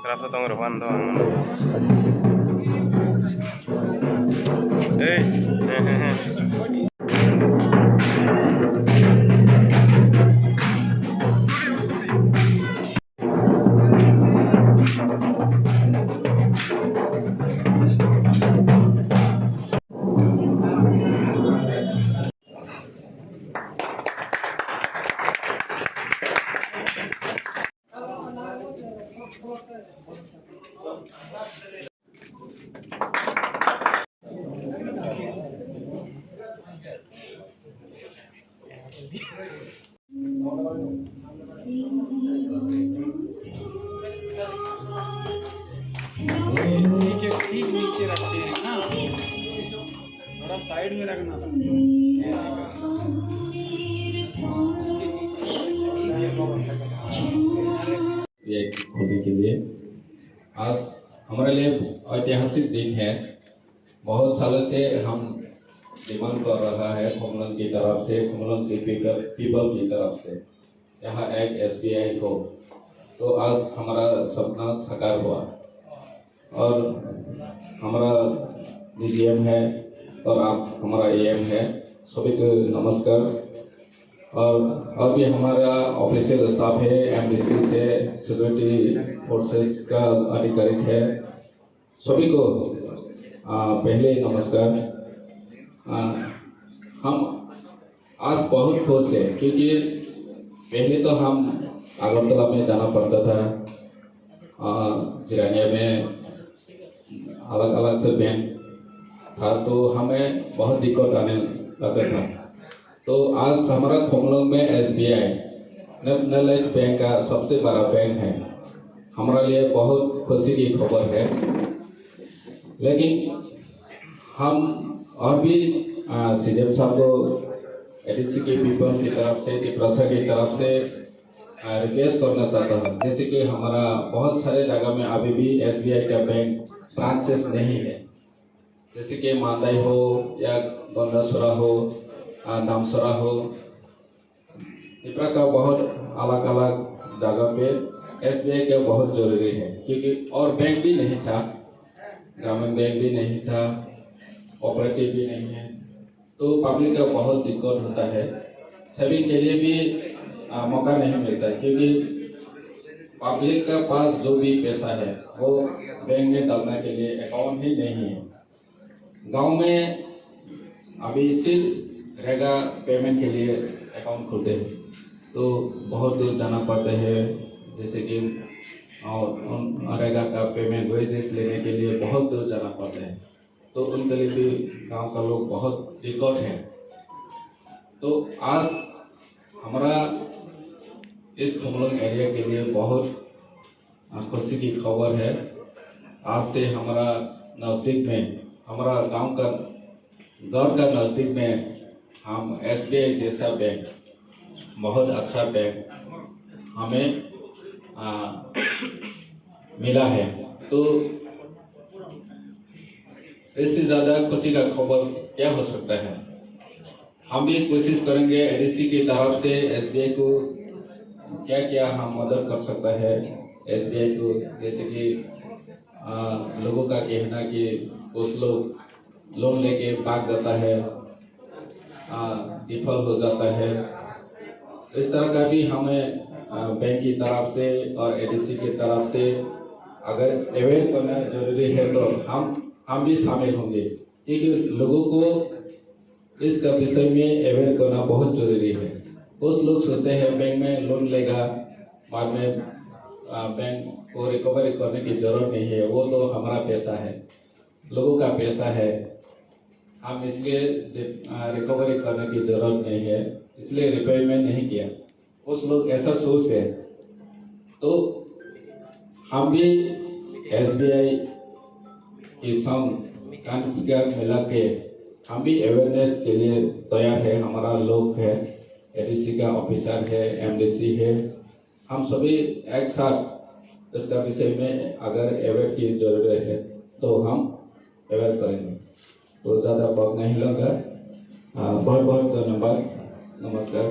100 rupiah doang. नीचे ठीक नीचे रखते हैं ना, थोड़ा साइड में रखना था। उसके ये होने के लिए आज हमारे लिए ऐतिहासिक दिन है। बहुत सालों से हम डिमांड कर रहा है खुमलंग की तरफ से, खुमलंग पीपल की तरफ से यहाँ एक SBI हो, तो आज हमारा सपना साकार हुआ। और हमारा DGM है और आप हमारा AM है, सभी को नमस्कार। और भी हमारा ऑफिशियल स्टाफ है, MDC से सिक्योरिटी फोर्सेस का अधिकारिक है, सभी को पहले नमस्कार। हम आज बहुत खुश है क्योंकि पहले तो हम अगरतला में जाना पड़ता था, जिरानिया में अलग अलग से बैंक था, तो हमें बहुत दिक्कत आने लगा था। तो आज हमारा खुमलंग में SBI नेशनलाइज बैंक का सबसे बड़ा बैंक है, हमारे लिए बहुत खुशी की खबर है। लेकिन हम और भी CGM साहब को ADC के पीपल की तरफ से, त्रिपुरा की तरफ से रिक्वेस्ट करना चाहता हूँ, जैसे कि हमारा बहुत सारे जगह में अभी भी SBI का बैंक ब्रांचेस नहीं है, जैसे कि मांदाई हो या गंदासुरा हो, नामसरा हो, त्रिपुरा का बहुत अलग अलग जगह पे SBI का बहुत जरूरी है, क्योंकि और बैंक भी नहीं था, ग्रामीण बैंक भी नहीं था, ऑपरेटिव भी नहीं है, तो पब्लिक का बहुत दिक्कत होता है। सभी के लिए भी मौका नहीं मिलता, क्योंकि पब्लिक का पास जो भी पैसा है वो बैंक में डालने के लिए अकाउंट ही नहीं है। गांव में अभी सिर्फ रेगा पेमेंट के लिए अकाउंट खोलते हैं, तो बहुत दूर जाना पड़ता है, जैसे कि रेगा का पेमेंट वेजेस लेने के लिए बहुत दूर जाना पड़ता है, तो उनके लिए भी गांव का लोग बहुत दिक्कत है। तो आज हमारा इस खुमलंग एरिया के लिए बहुत खुशी की खबर है। आज से हमारा नज़दीक में, हमारा गांव का घर का नज़दीक में हम SBI जैसा बैंक, बहुत अच्छा बैंक हमें मिला है। तो इससे ज़्यादा खुशी का खबर क्या हो सकता है। हम भी कोशिश करेंगे ADC की तरफ से SBI को क्या क्या हम मदद कर सकता है SBI को, जैसे कि लोगों का कहना कि कुछ लोग लोन लेके भाग जाता है, डिफॉल्ट हो जाता है, इस तरह का भी हमें बैंक की तरफ से और ADC की तरफ से अगर अवेयर करना जरूरी है तो हम भी शामिल होंगे, क्योंकि लोगों को इसका विषय में अवेयर करना बहुत जरूरी है। कुछ लोग सोचते हैं बैंक में लोन लेगा, बाद में बैंक को रिकवरी करने की जरूरत नहीं है, वो तो हमारा पैसा है, लोगों का पैसा है, हम इसलिए रिकवरी करने की जरूरत नहीं है, इसलिए रिपेमेंट नहीं किया। कुछ लोग ऐसा सोचते हैं, तो हम भी SBI की संग मिला के हम भी अवेयरनेस के लिए तैयार है। हमारा लोग है, ADC का ऑफिसर है, MDC है, हम सभी एक साथ इसका विषय में अगर अवेयर की जरूरत है तो हम अवेयर करेंगे। तो ज़्यादा वक्त नहीं लगा, बहुत बहुत धन्यवाद, नमस्कार।